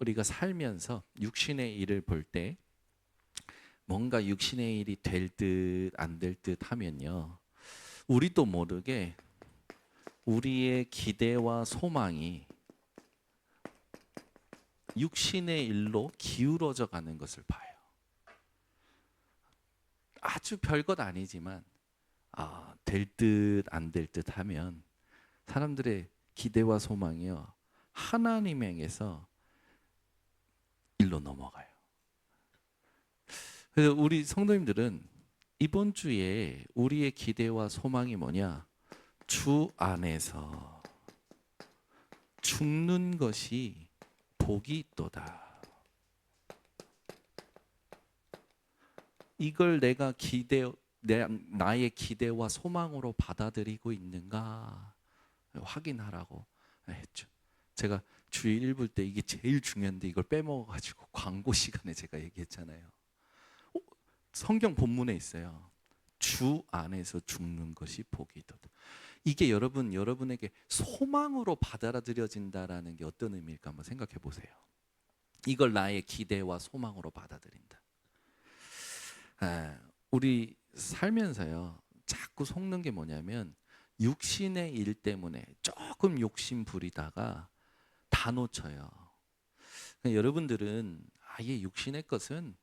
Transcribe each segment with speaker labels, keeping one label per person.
Speaker 1: 우리가 살면서 육신의 일을 볼 때 뭔가 육신의 일이 될 듯 안 될 듯 하면요, 우리도 모르게 우리의 기대와 소망이 육신의 일로 기울어져 가는 것을 봐요. 아주 별것 아니지만 될 듯 안 될 듯 하면 사람들의 기대와 소망이요, 하나님에게서 일로 넘어가요. 그래서 우리 성도님들은 이번 주에 우리의 기대와 소망이 뭐냐? 주 안에서 죽는 것이 복이 있도다. 이걸 내가 나의 기대와 소망으로 받아들이고 있는가 확인하라고 했죠. 제가 주일 1부 때 이게 제일 중요한데 이걸 빼먹어가지고 광고 시간에 제가 얘기했잖아요. 성경 본문에 있어요. 주 안에서 죽는 것이 복이 있도다. 이게 여러분에게 소망으로 받아들여진다라는 게 어떤 의미일까 한번 생각해 보세요. 이걸 나의 기대와 소망으로 받아들인다. 우리 살면서요, 자꾸 속는 게 뭐냐면 육신의 일 때문에 조금 욕심 부리다가 다 놓쳐요. 여러분들은 아예 육신의 것은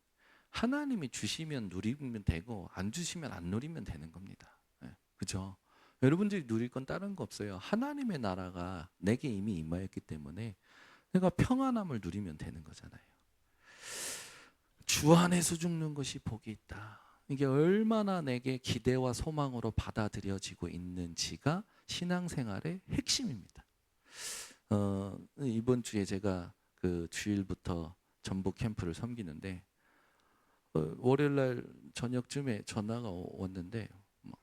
Speaker 1: 하나님이 주시면 누리면 되고 안 주시면 안 누리면 되는 겁니다. 그렇죠? 여러분들이 누릴 건 다른 거 없어요. 하나님의 나라가 내게 이미 임하였기 때문에 내가 평안함을 누리면 되는 거잖아요. 주 안에서 죽는 것이 복이 있다. 이게 얼마나 내게 기대와 소망으로 받아들여지고 있는지가 신앙생활의 핵심입니다. 이번 주에 제가 그 주일부터 전북 캠프를 섬기는데 월요일 날 저녁쯤에 전화가 왔는데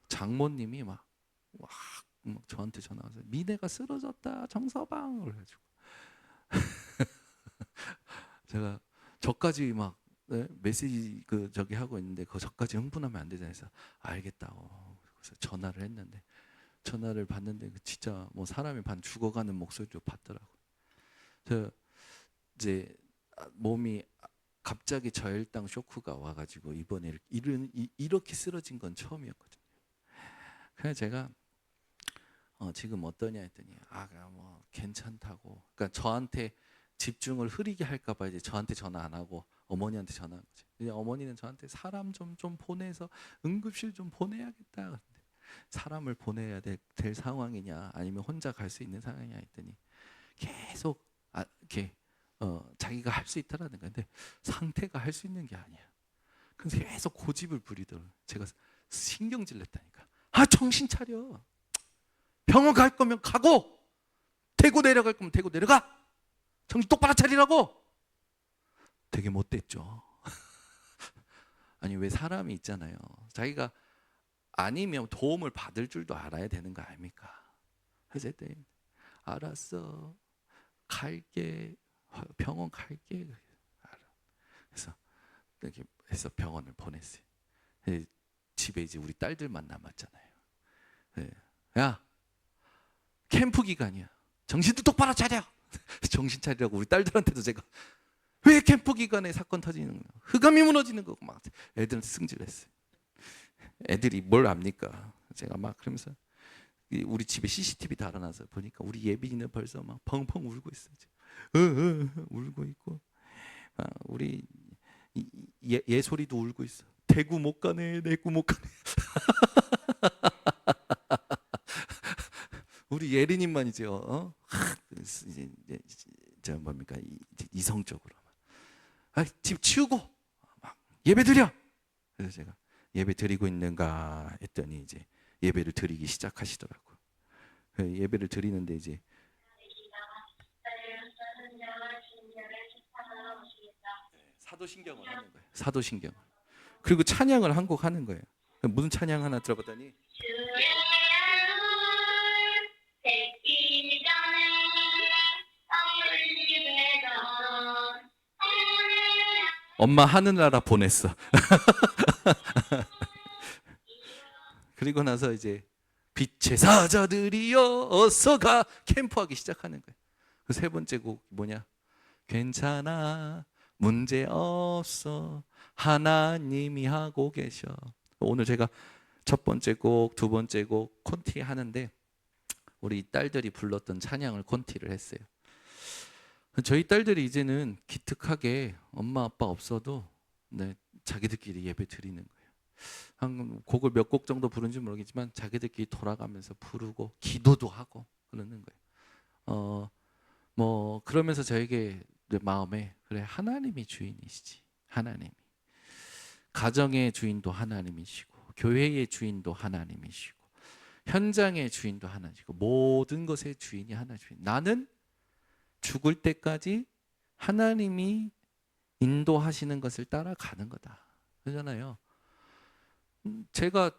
Speaker 1: 장모님이 막 저한테 전화 와서 미래가 쓰러졌다 정서방 그래가지고 제가 저까지 막 메시지 저기 하고 있는데 저까지 흥분하면 안 되잖아요. 그래서 알겠다고 그래서 전화를 했는데 전화를 받는데 진짜 뭐 사람이 반 죽어가는 목소리로 받더라고. 저 이제 몸이 갑자기 저혈당 쇼크가 와가지고 이번에 이렇게 쓰러진 건 처음이었거든요. 그래서 제가 지금 어떠냐 했더니 뭐 괜찮다고. 그러니까 저한테 집중을 흐리게 할까봐 이제 저한테 전화 안 하고 어머니한테 전화한 거지. 이제 어머니는 저한테 사람 좀 보내서 응급실 좀 보내야겠다. 근데 사람을 보내야 될 상황이냐 아니면 혼자 갈 수 있는 상황이냐 했더니 계속 이렇게 자기가 할 수 있다라는 건데 상태가 할 수 있는 게 아니야. 그래서 계속 고집을 부리더라고요. 제가 신경질 냈다니까. 정신 차려. 병원 갈 거면 가고 대구 내려갈 거면 대구 내려가. 정신 똑바로 차리라고. 되게 못됐죠. 아니 왜 사람이 있잖아요. 자기가 아니면 도움을 받을 줄도 알아야 되는 거 아닙니까? 그래서 했더니 알았어. 갈게. 병원 갈게. 그래서 이렇게 해서 병원을 보냈어요. 집에 이제 우리 딸들만 남았잖아요. 야, 캠프 기간이야. 정신도 똑바로 차려. 정신 차리라고 우리 딸들한테도 제가 왜 캠프 기간에 사건 터지는 거야? 흑암이 무너지는 거고 막 애들한테 승질냈어요. 애들이 뭘 압니까? 제가 막 그러면서 우리 집에 CCTV 달아놔서 보니까 우리 예빈이는 벌써 막 펑펑 울고 있어요. 울고 있고 우리 예솔이도 울고 있어. 대구 못 가네. 대구 못 가네. 우리 예린이만 이제 이제 뭡니까 이성적으로 집 치우고 막 예배 드려. 그래서 제가 예배 드리고 있는가 했더니 이제 예배를 드리기 시작하시더라고요. 예배를 드리는데 이제 사도신경을 하는 거예요. 사도신경. 그리고 찬양을 한 곡 하는 거예요. 무슨 찬양 하나 들어봤더니 엄마 하늘나라 보냈어. 그리고 나서 이제 빛의 사자들이여 어서 가 캠프하기 시작하는 거예요. 그 세 번째 곡 뭐냐? 괜찮아, 문제 없어, 하나님이 하고 계셔. 오늘 제가 첫 번째 곡, 두 번째 곡 콘티 하는데 우리 딸들이 불렀던 찬양을 콘티를 했어요. 저희 딸들이 이제는 기특하게 엄마 아빠 없어도 네, 자기들끼리 예배 드리는 거예요. 한 곡을 몇 곡 정도 부른지 모르겠지만 자기들끼리 돌아가면서 부르고 기도도 하고 그러는 거예요. 뭐 그러면서 저에게 마음에 그래, 하나님이 주인이시지. 하나님이 가정의 주인도 하나님이시고 교회의 주인도 하나님이시고 현장의 주인도 하나님이시고 모든 것의 주인이 하나님. 나는 죽을 때까지 하나님이 인도하시는 것을 따라가는 거다. 그러잖아요. 제가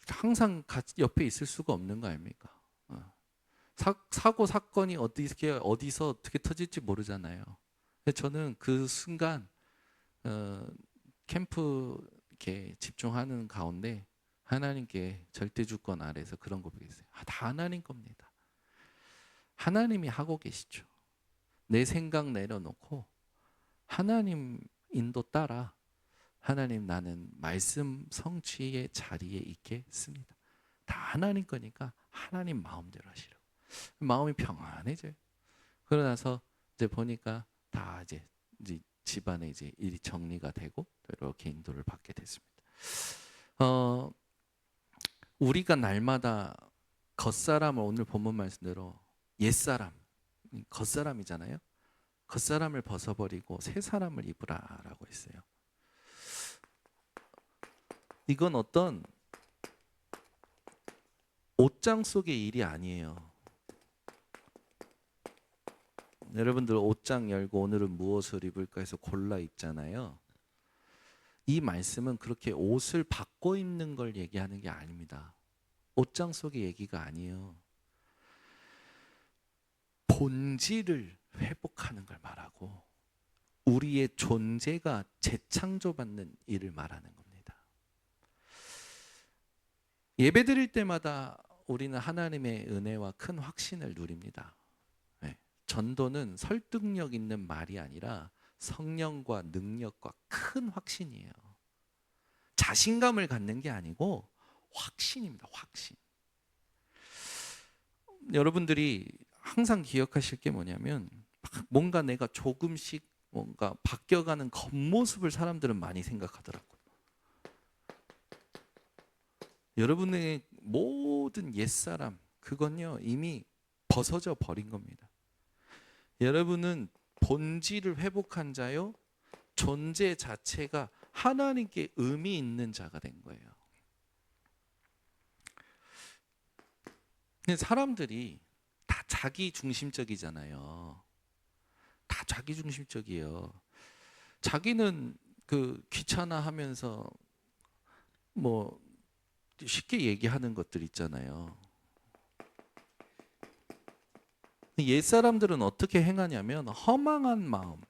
Speaker 1: 항상 옆에 있을 수가 없는 거 아닙니까? 사고 사건이 어디서 어떻게 터질지 모르잖아요. 저는 그 순간 캠프 이렇게 집중하는 가운데 하나님께 절대 주권 아래서 그런 고백했어요. 다 하나님 겁니다. 하나님이 하고 계시죠. 내 생각 내려놓고 하나님 인도 따라 하나님 나는 말씀 성취의 자리에 있겠습니다. 다 하나님 거니까 하나님 마음대로 하시라고. 마음이 평안해져요. 그러고 나서 이제 보니까 다 이제 집안에 이제 일이 정리가 되고 이렇게 인도를 받게 됐습니다. 우리가 날마다 겉사람을 오늘 본문 말씀대로 옛사람, 겉사람이잖아요. 겉사람을 벗어버리고 새 사람을 입으라라고 했어요. 이건 어떤 옷장 속의 일이 아니에요. 여러분들 옷장 열고 오늘은 무엇을 입을까 해서 골라 입잖아요. 이 말씀은 그렇게 옷을 바꿔 입는 걸 얘기하는 게 아닙니다. 옷장 속의 얘기가 아니에요. 본질을 회복하는 걸 말하고 우리의 존재가 재창조받는 일을 말하는 겁니다. 예배 드릴 때마다 우리는 하나님의 은혜와 큰 확신을 누립니다. 전도는 설득력 있는 말이 아니라 성령과 능력과 큰 확신이에요. 자신감을 갖는 게 아니고 확신입니다. 확신. 여러분들이 항상 기억하실 게 뭐냐면 뭔가 내가 조금씩 뭔가 바뀌어가는 겉모습을 사람들은 많이 생각하더라고요. 여러분의 모든 옛사람 그건요 이미 벗어져 버린 겁니다. 여러분은 본질을 회복한 자요 존재 자체가 하나님께 의미 있는 자가 된 거예요. 근데 사람들이 다 자기 중심적이잖아요. 다 자기 중심적이에요. 자기는 귀찮아하면서 뭐 쉽게 얘기하는 것들 있잖아요. 옛 사람들은 어떻게 행하냐면 허망한 마음.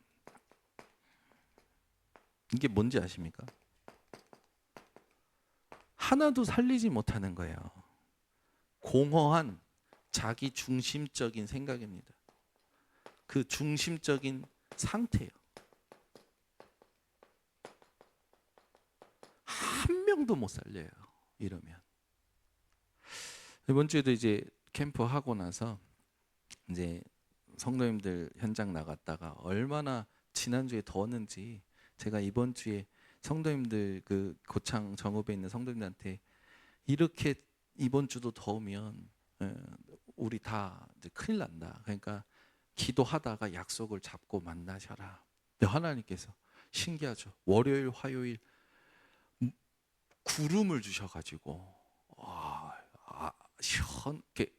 Speaker 1: 이게 뭔지 아십니까? 하나도 살리지 못하는 거예요. 공허한 자기 중심적인 생각입니다. 그 중심적인 상태예요. 한 명도 못 살려요. 이러면. 이번 주에도 이제 캠프 하고 나서 이제 성도님들 현장 나갔다가 얼마나 지난주에 더웠는지 제가 이번 주에 성도님들 그 고창 정읍에 있는 성도님들한테 이렇게 이번 주도 더우면 우리 다 이제 큰일 난다. 그러니까 기도하다가 약속을 잡고 만나셔라. 근데 하나님께서 신기하죠. 월요일, 화요일 구름을 주셔가지고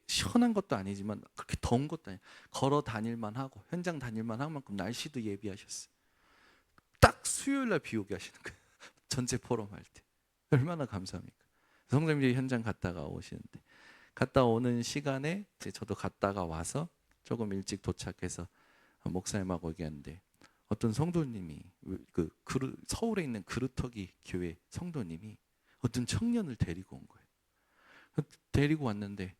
Speaker 1: 시원한 것도 아니지만 그렇게 더운 것도 아니에요. 걸어 다닐만 하고 현장 다닐만 한 만큼 날씨도 예비하셨어요. 딱 수요일 날 비 오게 하시는 거예요. 전체 포럼 할 때. 얼마나 감사합니까? 성도님들이 현장 갔다가 오시는데 갔다 오는 시간에 이제 저도 갔다가 와서 조금 일찍 도착해서 목사님하고 얘기하는데 어떤 성도님이 서울에 있는 그루터기 교회 성도님이 어떤 청년을 데리고 온 거예요. 데리고 왔는데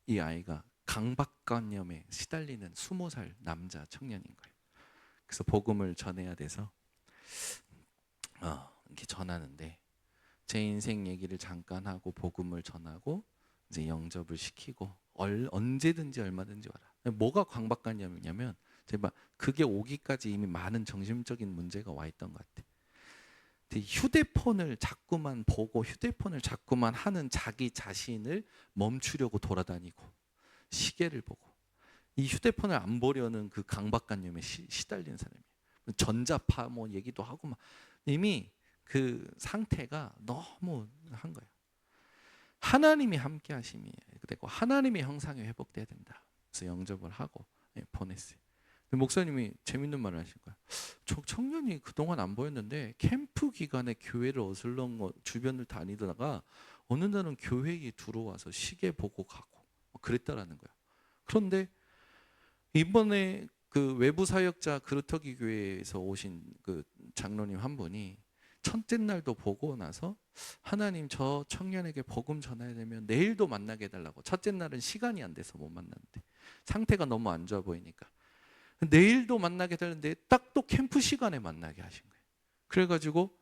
Speaker 1: 이 아이가 강박관념에 시달리는 20살 남자 청년인 거예요. 그래서 복음을 전해야 돼서 이렇게 전하는데 제 인생 얘기를 잠깐 하고 복음을 전하고 이제 영접을 시키고 언제든지 얼마든지 와라. 뭐가 강박관념이냐면 제가 그게 오기까지 이미 많은 정신적인 문제가 와 있던 것 같아. 휴대폰을 자꾸만 보고 휴대폰을 자꾸만 하는 자기 자신을 멈추려고 돌아다니고 시계를 보고 이 휴대폰을 안 보려는 그 강박관념에 시달리는 사람이에요. 전자파 뭐 얘기도 하고 막 이미 그 상태가 너무 한 거예요. 하나님이 함께 하심이 되고 하나님의 형상이 회복돼야 된다. 그래서 영접을 하고 보냈어요. 목사님이 재밌는 말을 하신 거예요. 저 청년이 그동안 안 보였는데 캠프 기간에 교회를 어슬렁 주변을 다니다가 어느 날은 교회에 들어와서 시계 보고 가고 그랬다라는 거예요. 그런데 이번에 그 외부 사역자 그루터기 교회에서 오신 그 장로님 한 분이 첫째 날도 보고 나서 하나님 저 청년에게 복음 전해야 되면 내일도 만나게 해달라고. 첫째 날은 시간이 안 돼서 못 만났는데 상태가 너무 안 좋아 보이니까 내일도 만나게 되는데 딱 또 캠프 시간에 만나게 하신 거예요. 그래가지고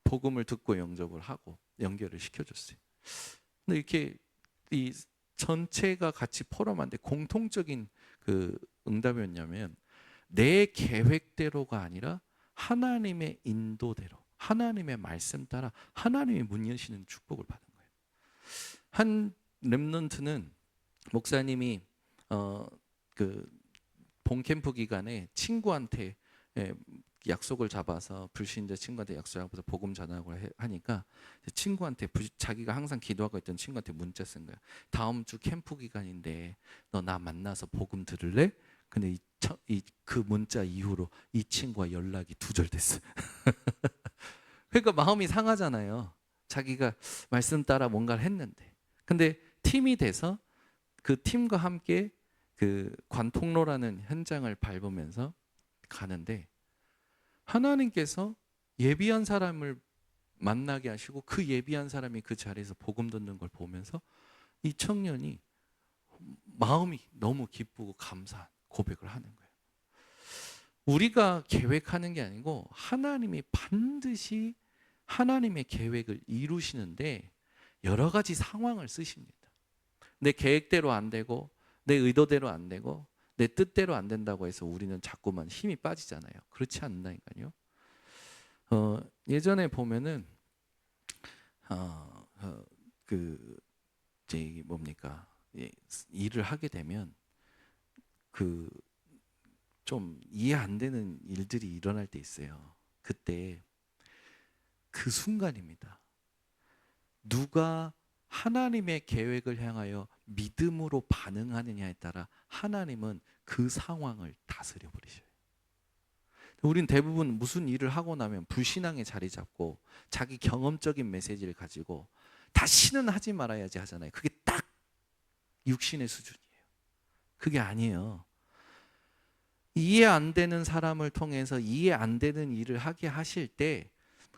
Speaker 1: 복음을 듣고 영접을 하고 연결을 시켜줬어요. 근데 이렇게 이 전체가 같이 포럼한데 공통적인 그 응답이었냐면 내 계획대로가 아니라 하나님의 인도대로 하나님의 말씀 따라 하나님이 문 여시는 축복을 받은 거예요. 한 렘넌트는 목사님이 그 봄캠프 기간에 친구한테 약속을 잡아서 불신자 친구한테 약속 잡아서 복음 전하고 하니까 친구한테 자기가 항상 기도하고 있던 친구한테 문자 쓴 거야. 다음 주 캠프 기간인데 너 나 만나서 복음 들을래? 근데 그 문자 이후로 이 친구와 연락이 두절됐어. 그러니까 마음이 상하잖아요. 자기가 말씀 따라 뭔가를 했는데. 근데 팀이 돼서 그 팀과 함께 그 관통로라는 현장을 밟으면서 가는데 하나님께서 예비한 사람을 만나게 하시고 그 예비한 사람이 그 자리에서 복음 듣는 걸 보면서 이 청년이 마음이 너무 기쁘고 감사한 고백을 하는 거예요. 우리가 계획하는 게 아니고 하나님이 반드시 하나님의 계획을 이루시는데 여러 가지 상황을 쓰십니다. 내 계획대로 안 되고 내 의도대로 안 되고 내 뜻대로 안 된다고 해서 우리는 자꾸만 힘이 빠지잖아요. 그렇지 않나니까요. 예전에 보면은 그 이제 뭡니까 일을 하게 되면 그 좀 이해 안 되는 일들이 일어날 때 있어요. 그때 그 순간입니다. 누가 하나님의 계획을 향하여 믿음으로 반응하느냐에 따라 하나님은 그 상황을 다스려 버리셔요. 우린 대부분 무슨 일을 하고 나면 불신앙에 자리 잡고 자기 경험적인 메시지를 가지고 다시는 하지 말아야지 하잖아요. 그게 딱 육신의 수준이에요. 그게 아니에요. 이해 안 되는 사람을 통해서 이해 안 되는 일을 하게 하실 때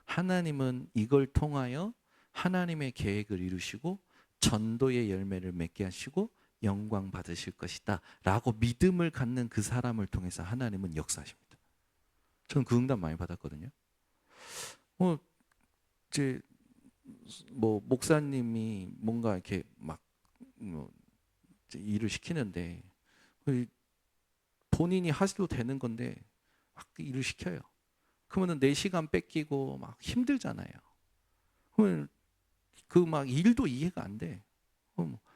Speaker 1: 하나님은 이걸 통하여 하나님의 계획을 이루시고 전도의 열매를 맺게 하시고 영광 받으실 것이다 라고 믿음을 갖는 그 사람을 통해서 하나님은 역사하십니다. 저는 그 응답 많이 받았거든요. 이제 목사님이 뭔가 이렇게 막 일을 시키는데 본인이 하셔도 되는 건데 막 일을 시켜요. 그러면 4시간 뺏기고 막 힘들잖아요. 그러면 그 막 일도 이해가 안 돼.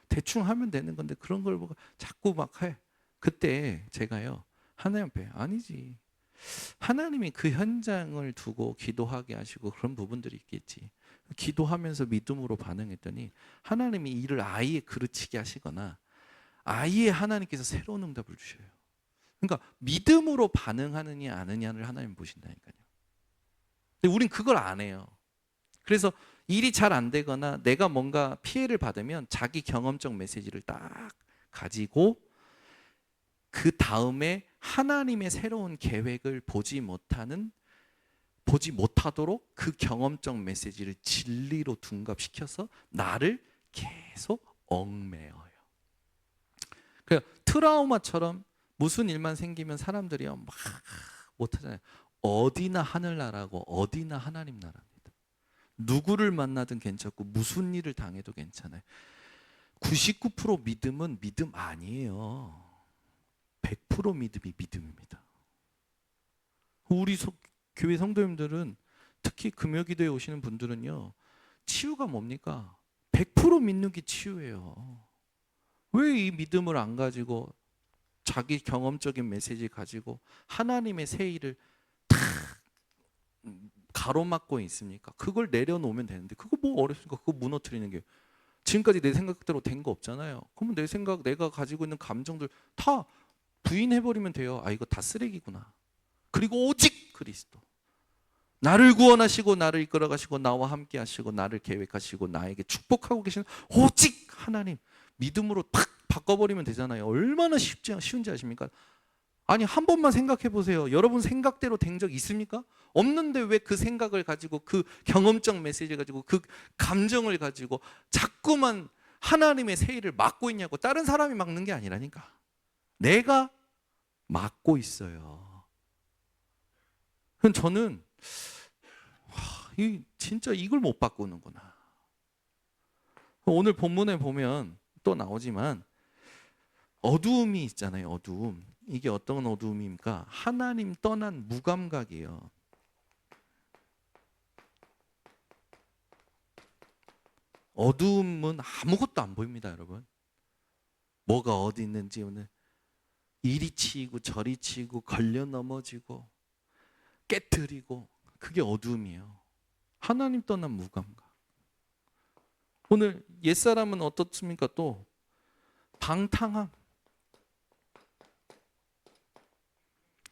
Speaker 1: 대충 하면 되는 건데 그런 걸 보고 자꾸 막 해. 그때 제가요 하나님 앞에 아니지. 하나님이 그 현장을 두고 기도하게 하시고 그런 부분들이 있겠지. 기도하면서 믿음으로 반응했더니 하나님이 일을 아예 그르치게 하시거나 아예 하나님께서 새로운 응답을 주셔요. 그러니까 믿음으로 반응하느냐 아느냐를 하나님 보신다니까요. 근데 우린 그걸 안 해요. 그래서 일이 잘 안 되거나 내가 뭔가 피해를 받으면 자기 경험적 메시지를 딱 가지고 그 다음에 하나님의 새로운 계획을 보지 못하도록 그 경험적 메시지를 진리로 둔갑시켜서 나를 계속 얽매여요. 그냥 트라우마처럼 무슨 일만 생기면 사람들이요 막 못하잖아요. 어디나 하늘나라고 어디나 하나님 나라입니다. 누구를 만나든 괜찮고 무슨 일을 당해도 괜찮아요. 99% 믿음은 믿음 아니에요. 100% 믿음이 믿음입니다. 우리 교회 성도님들은 특히 금요기도에 오시는 분들은요, 치유가 뭡니까? 100% 믿는 게 치유예요. 왜 이 믿음을 안 가지고 자기 경험적인 메시지 가지고 하나님의 새 일을 다 가로막고 있습니까? 그걸 내려놓으면 되는데 그거 뭐 어렵습니까? 그거 무너뜨리는 게 지금까지 내 생각대로 된 거 없잖아요. 그러면 내 생각, 내가 가지고 있는 감정들 다 부인해버리면 돼요. 아, 이거 다 쓰레기구나. 그리고 오직 그리스도, 나를 구원하시고 나를 이끌어가시고 나와 함께 하시고 나를 계획하시고 나에게 축복하고 계시는 오직 하나님, 믿음으로 탁 바꿔버리면 되잖아요. 얼마나 쉬운지 아십니까? 아니, 한 번만 생각해 보세요. 여러분 생각대로 된 적 있습니까? 없는데 왜 그 생각을 가지고, 그 경험적 메시지를 가지고, 그 감정을 가지고 자꾸만 하나님의 새 일을 막고 있냐고. 다른 사람이 막는 게 아니라니까, 내가 막고 있어요. 저는 진짜 이걸 못 바꾸는구나. 오늘 본문에 보면 또 나오지만 어두움이 있잖아요. 어두움. 이게 어떤 어두움입니까? 하나님 떠난 무감각이에요. 어두움은 아무것도 안 보입니다, 여러분. 뭐가 어디 있는지, 오늘 이리 치이고 저리 치이고 걸려 넘어지고 깨트리고, 그게 어두움이에요. 하나님 떠난 무감각. 오늘 옛사람은 어떻습니까? 또 방탕함.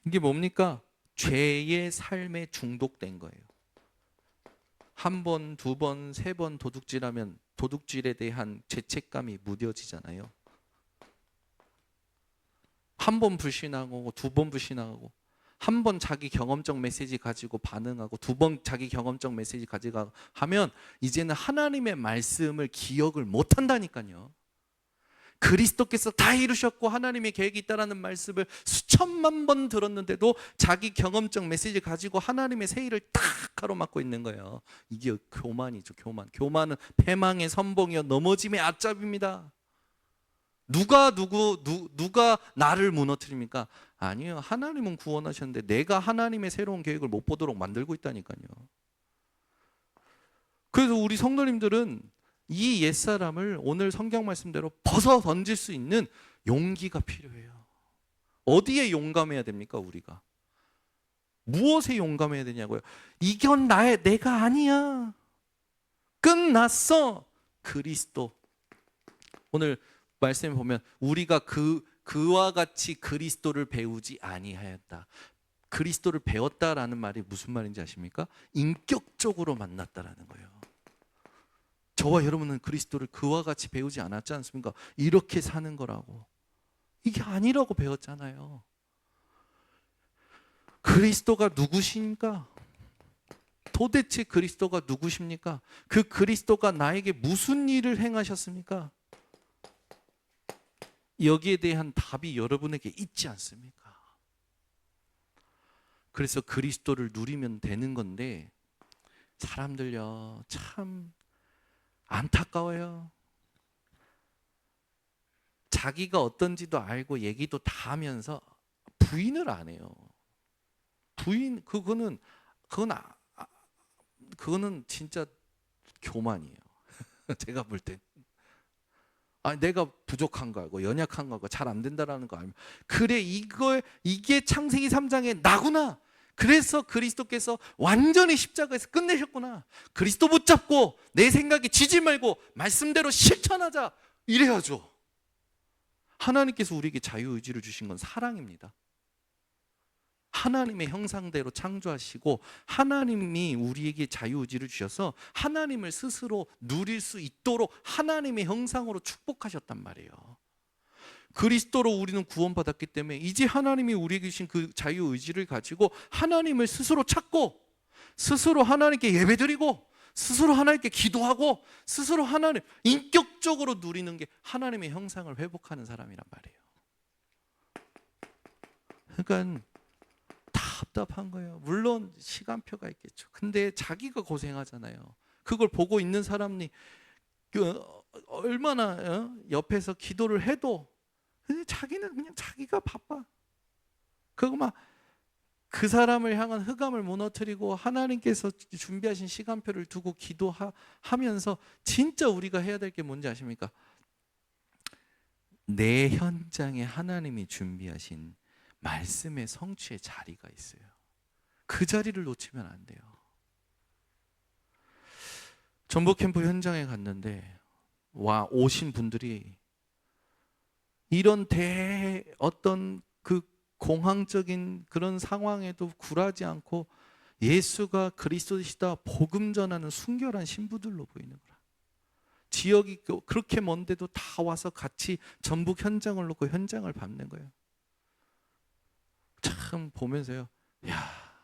Speaker 1: 이게 뭡니까? 죄의 삶에 중독된 거예요. 한 번, 두 번, 세 번 도둑질하면 도둑질에 대한 죄책감이 무뎌지잖아요. 한 번 불신하고 두 번 불신하고, 한 번 자기 경험적 메시지 가지고 반응하고 두 번 자기 경험적 메시지 가지고 하면 이제는 하나님의 말씀을 기억을 못 한다니까요. 그리스도께서 다 이루셨고 하나님의 계획이 있다라는 말씀을 수천만 번 들었는데도 자기 경험적 메시지 가지고 하나님의 새 일을 딱 가로막고 있는 거예요. 이게 교만이죠. 교만은 패망의 선봉이요 넘어짐의 앞잡입니다. 누가 나를 무너뜨립니까? 아니요, 하나님은 구원하셨는데 내가 하나님의 새로운 계획을 못 보도록 만들고 있다니까요. 그래서 우리 성도님들은 이 옛사람을 오늘 성경 말씀대로 벗어 던질 수 있는 용기가 필요해요. 어디에 용감해야 됩니까? 우리가 무엇에 용감해야 되냐고요? 이건 내가 아니야. 끝났어. 그리스도. 오늘 말씀에 보면 우리가 그와 같이 그리스도를 배우지 아니하였다. 그리스도를 배웠다라는 말이 무슨 말인지 아십니까? 인격적으로 만났다라는 거예요. 저와 여러분은 그리스도를 그와 같이 배우지 않았지 않습니까? 이렇게 사는 거라고. 이게 아니라고 배웠잖아요. 그리스도가 누구십니까? 도대체 그리스도가 누구십니까? 그 그리스도가 나에게 무슨 일을 행하셨습니까? 여기에 대한 답이 여러분에게 있지 않습니까? 그래서 그리스도를 누리면 되는 건데, 사람들요 참 안타까워요. 자기가 어떤지도 알고 얘기도 다 하면서 부인을 안 해요. 그거는 진짜 교만이에요. 제가 볼 때. 내가 부족한 거 알고 연약한 거 알고 잘 안 된다라는 거 알면, 그래, 이게 창세기 3장의 나구나. 그래서 그리스도께서 완전히 십자가에서 끝내셨구나. 그리스도 붙잡고 내 생각에 지지 말고 말씀대로 실천하자. 이래야죠. 하나님께서 우리에게 자유의지를 주신 건 사랑입니다. 하나님의 형상대로 창조하시고 하나님이 우리에게 자유의지를 주셔서 하나님을 스스로 누릴 수 있도록 하나님의 형상으로 축복하셨단 말이에요. 그리스도로 우리는 구원받았기 때문에 이제 하나님이 우리에게 주신 그 자유의지를 가지고 하나님을 스스로 찾고, 스스로 하나님께 예배드리고, 스스로 하나님께 기도하고, 스스로 하나님 인격적으로 누리는 게 하나님의 형상을 회복하는 사람이란 말이에요. 그러니까 답답한 거예요. 물론 시간표가 있겠죠. 근데 자기가 고생하잖아요. 그걸 보고 있는 사람이 얼마나 옆에서 기도를 해도 자기는 그냥 자기가 바빠. 그거 막 그 사람을 향한 흑암을 무너뜨리고 하나님께서 준비하신 시간표를 두고 기도하면서 진짜 우리가 해야 될 게 뭔지 아십니까? 내 현장에 하나님이 준비하신 말씀의 성취의 자리가 있어요. 그 자리를 놓치면 안 돼요. 전복 캠프 현장에 갔는데 오신 분들이 이런 어떤 그 공황적인 그런 상황에도 굴하지 않고 예수가 그리스도시다 복음 전하는 순결한 신부들로 보이는 거라. 지역이 그렇게 먼데도 다 와서 같이 전북 현장을 놓고 현장을 밟는 거예요. 참 보면서요, 야,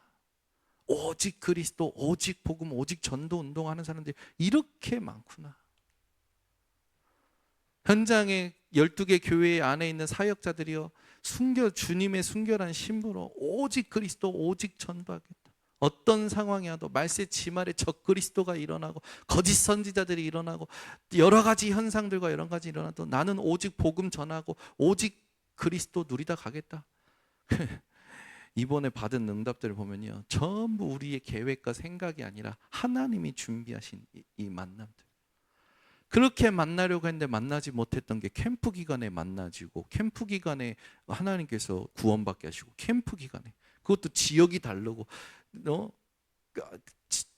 Speaker 1: 오직 그리스도, 오직 복음, 오직 전도 운동하는 사람들이 이렇게 많구나. 현장에 12개 교회 안에 있는 사역자들이요, 주님의 순결한 신부로 오직 그리스도, 오직 전도하겠다. 어떤 상황이어도 말세 지말에 적그리스도가 일어나고 거짓 선지자들이 일어나고 여러 가지 현상들과 여러 가지 일어나도 나는 오직 복음 전하고 오직 그리스도 누리다 가겠다. 이번에 받은 응답들을 보면요, 전부 우리의 계획과 생각이 아니라 하나님이 준비하신 이 만남들. 그렇게 만나려고 했는데 만나지 못했던 게 캠프 기간에 만나지고, 캠프 기간에 하나님께서 구원받게 하시고, 캠프 기간에 그것도 지역이 다르고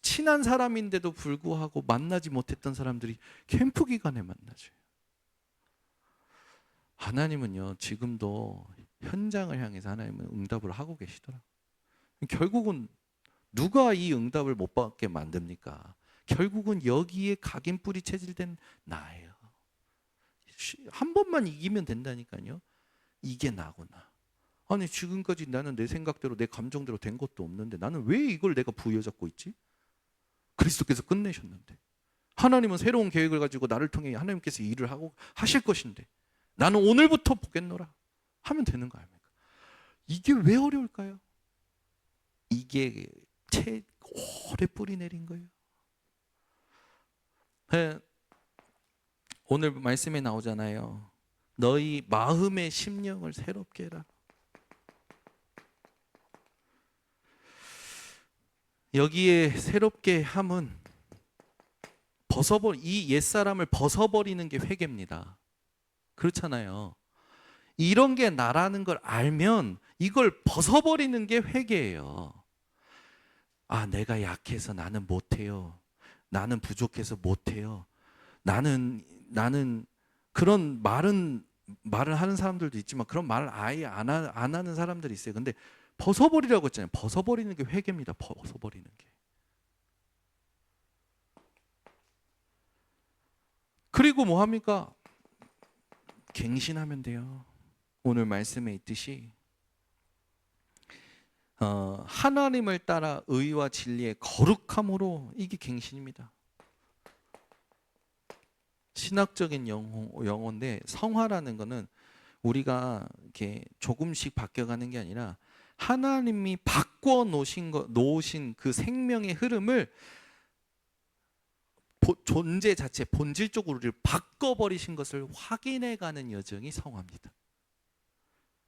Speaker 1: 친한 사람인데도 불구하고 만나지 못했던 사람들이 캠프 기간에 만나죠. 하나님은요, 지금도 현장을 향해서 하나님은 응답을 하고 계시더라고요. 결국은 누가 이 응답을 못 받게 만듭니까? 결국은 여기에 각인 뿌리 체질된 나예요. 한 번만 이기면 된다니까요. 이게 나구나. 아니 지금까지 나는 내 생각대로 내 감정대로 된 것도 없는데 나는 왜 이걸 내가 부여잡고 있지? 그리스도께서 끝내셨는데, 하나님은 새로운 계획을 가지고 나를 통해 하나님께서 일을 하고 하실 것인데 나는 오늘부터 보겠노라 하면 되는 거 아닙니까? 이게 왜 어려울까요? 이게 오래 뿌리 내린 거예요. 네, 오늘 말씀에 나오잖아요. 너희 마음의 심령을 새롭게 해라. 여기에 새롭게 함은 이 옛사람을 벗어버리는 게 회개입니다. 그렇잖아요. 이런 게 나라는 걸 알면 이걸 벗어버리는 게 회개예요. 아, 내가 약해서 나는 못해요. 나는 부족해서 못해요. 나는 그런 말을 하는 사람들도 있지만 그런 말을 아예 안 하는 사람들이 있어요. 근데 벗어버리라고 했잖아요. 벗어버리는 게 회개입니다. 벗어버리는 게. 그리고 뭐 합니까? 갱신하면 돼요. 오늘 말씀에 있듯이 하나님을 따라 의와 진리의 거룩함으로, 이게 갱신입니다. 신학적인 용어인데, 성화라는 거는 우리가 이렇게 조금씩 바뀌어가는 게 아니라 하나님이 바꿔 놓으신 그 생명의 흐름을 존재 자체 본질적으로 우리를 바꿔버리신 것을 확인해가는 여정이 성화입니다.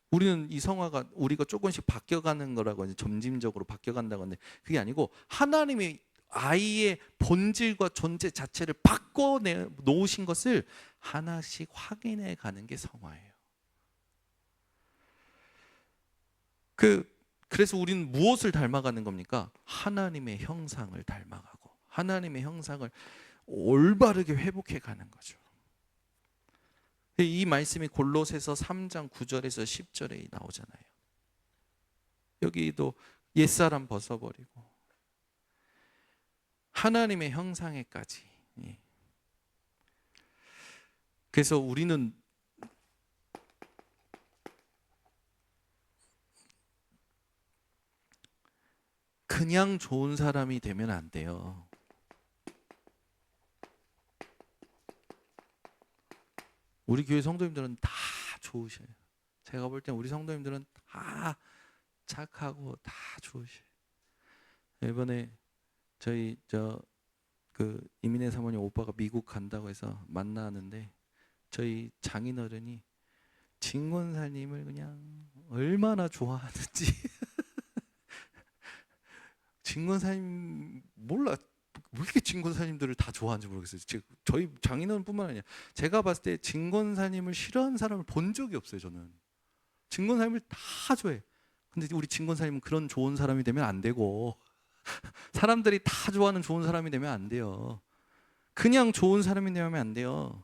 Speaker 1: 우리는 이 성화가 우리가 조금씩 바뀌어가는 거라고 이제 점진적으로 바뀌어간다고 하는데, 그게 아니고 하나님이 아이의 본질과 존재 자체를 바꿔 놓으신 것을 하나씩 확인해 가는 게 성화예요. 그래서 우리는 무엇을 닮아가는 겁니까? 하나님의 형상을 닮아가고 하나님의 형상을 올바르게 회복해 가는 거죠. 이 말씀이 골로새서 3장 9절에서 10절에 나오잖아요. 여기도 옛사람 벗어버리고 하나님의 형상에까지. 그래서 우리는 그냥 좋은 사람이 되면 안 돼요. 우리 교회 성도님들은 다 좋으셔요. 제가 볼 땐 우리 성도님들은 다 착하고 다 좋으셔. 이번에 저희 이민혜 사모님 오빠가 미국 간다고 해서 만나는데 저희 장인어른이 진권사님을 그냥 얼마나 좋아하는지 진권사님 몰라 왜 이렇게 진권사님들을 다 좋아하는지 모르겠어요. 저희 장인어른뿐만 아니라 제가 봤을 때 진권사님을 싫어하는 사람을 본 적이 없어요. 저는 진권사님을 다 좋아해. 근데 우리 진권사님은 그런 좋은 사람이 되면 안 되고 사람들이 다 좋아하는 좋은 사람이 되면 안 돼요. 그냥 좋은 사람이 되면 안 돼요.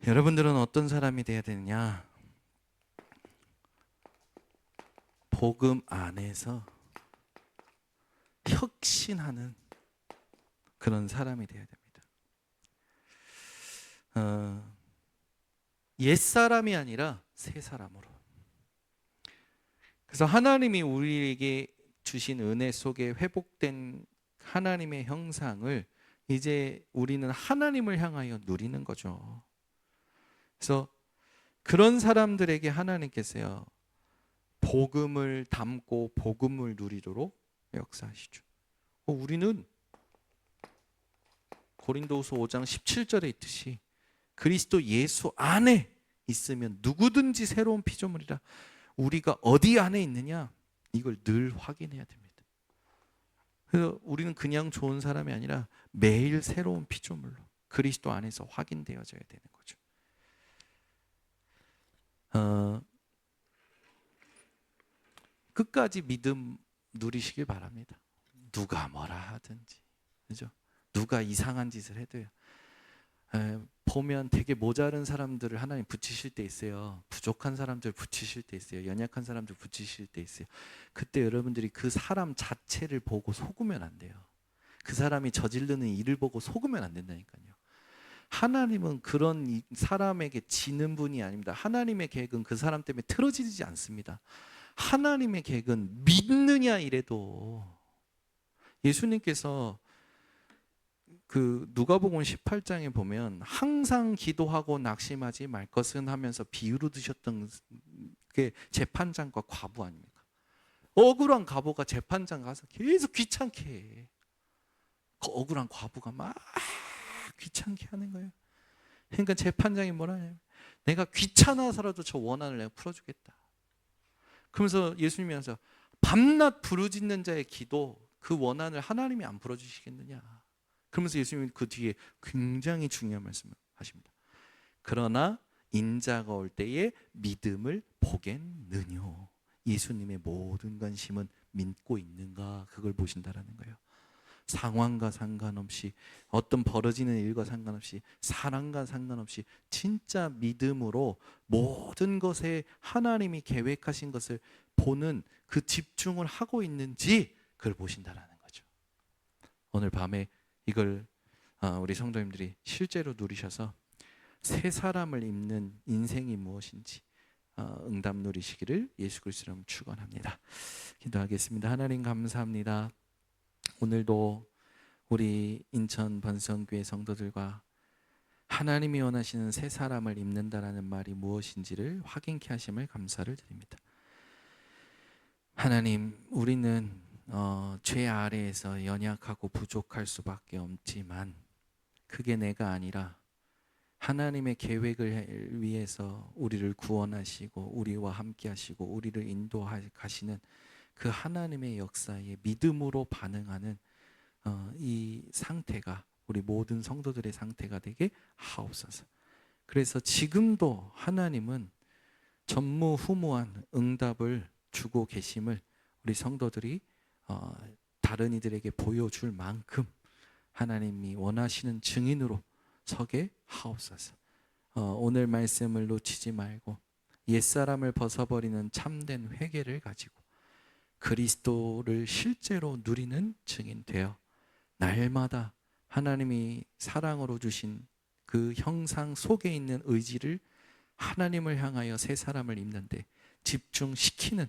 Speaker 1: 여러분들은 어떤 사람이 돼야 되느냐? 복음 안에서 혁신하는 그런 사람이 돼야 됩니다. 옛사람이 아니라 새 사람으로. 그래서 하나님이 우리에게 주신 은혜 속에 회복된 하나님의 형상을 이제 우리는 하나님을 향하여 누리는 거죠. 그래서 그런 사람들에게 하나님께서요 복음을 담고 복음을 누리도록 역사하시죠. 우리는 고린도후서 5장 17절에 있듯이 그리스도 예수 안에 있으면 누구든지 새로운 피조물이라. 우리가 어디 안에 있느냐 이걸 늘 확인해야 됩니다. 그래서 우리는 그냥 좋은 사람이 아니라 매일 새로운 피조물로 그리스도 안에서 확인되어져야 되는 거죠. 끝까지 믿음 누리시길 바랍니다. 누가 뭐라 하든지, 그죠? 누가 이상한 짓을 해도요. 보면 되게 모자른 사람들을 하나님 붙이실 때 있어요. 부족한 사람들 붙이실 때 있어요. 연약한 사람들 붙이실 때 있어요. 그때 여러분들이 그 사람 자체를 보고 속으면 안 돼요. 그 사람이 저지르는 일을 보고 속으면 안 된다니까요. 하나님은 그런 사람에게 지는 분이 아닙니다. 하나님의 계획은 그 사람 때문에 틀어지지 않습니다. 하나님의 계획은 믿느냐 이래도 예수님께서 그 누가복음 18장에 보면 항상 기도하고 낙심하지 말 것은 하면서 비유로 드셨던 게 재판장과 과부 아닙니까? 억울한 과부가 재판장 가서 계속 귀찮게 해. 그 억울한 과부가 막 귀찮게 하는 거예요. 그러니까 재판장이 뭐라 해요? 내가 귀찮아서라도 저 원한을 내가 풀어주겠다. 그러면서 예수님이 하면서 밤낮 부르짖는 자의 기도 그 원한을 하나님이 안 풀어주시겠느냐. 그러면서 예수님이 그 뒤에 굉장히 중요한 말씀을 하십니다. 그러나 인자가 올 때에 믿음을 보겠느뇨. 예수님의 모든 관심은 믿고 있는가 그걸 보신다라는 거예요. 상황과 상관없이 어떤 벌어지는 일과 상관없이 사랑과 상관없이 진짜 믿음으로 모든 것에 하나님이 계획하신 것을 보는 그 집중을 하고 있는지 그걸 보신다라는 거죠. 오늘 밤에 이걸 우리 성도님들이 실제로 누리셔서 새 사람을 입는 인생이 무엇인지 응답 누리시기를 예수 그리스도 이름으로 축원합니다. 기도하겠습니다. 하나님 감사합니다. 오늘도 우리 인천 번성교회 성도들과 하나님이 원하시는 새 사람을 입는다라는 말이 무엇인지를 확인케 하심을 감사를 드립니다. 하나님, 우리는 죄 아래에서 연약하고 부족할 수밖에 없지만 그게 내가 아니라 하나님의 계획을 위해서 우리를 구원하시고 우리와 함께 하시고 우리를 인도하시는 그 하나님의 역사에 믿음으로 반응하는 이 상태가 우리 모든 성도들의 상태가 되게 하옵소서. 그래서 지금도 하나님은 전무후무한 응답을 주고 계심을 우리 성도들이 다른 이들에게 보여줄 만큼 하나님이 원하시는 증인으로 서게 하옵소서. 오늘 말씀을 놓치지 말고 옛사람을 벗어버리는 참된 회개를 가지고 그리스도를 실제로 누리는 증인 되어 날마다 하나님이 사랑으로 주신 그 형상 속에 있는 의지를 하나님을 향하여 새 사람을 입는데 집중시키는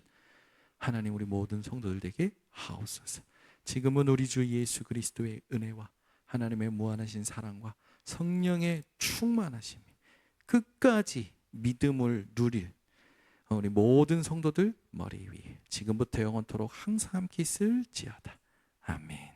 Speaker 1: 하나님 우리 모든 성도들 되게 하옵소서. 지금은 우리 주 예수 그리스도의 은혜와 하나님의 무한하신 사랑과 성령의 충만하심이 끝까지 믿음을 누릴 우리 모든 성도들 머리 위에 지금부터 영원토록 항상 함께 있을지어다. 아멘.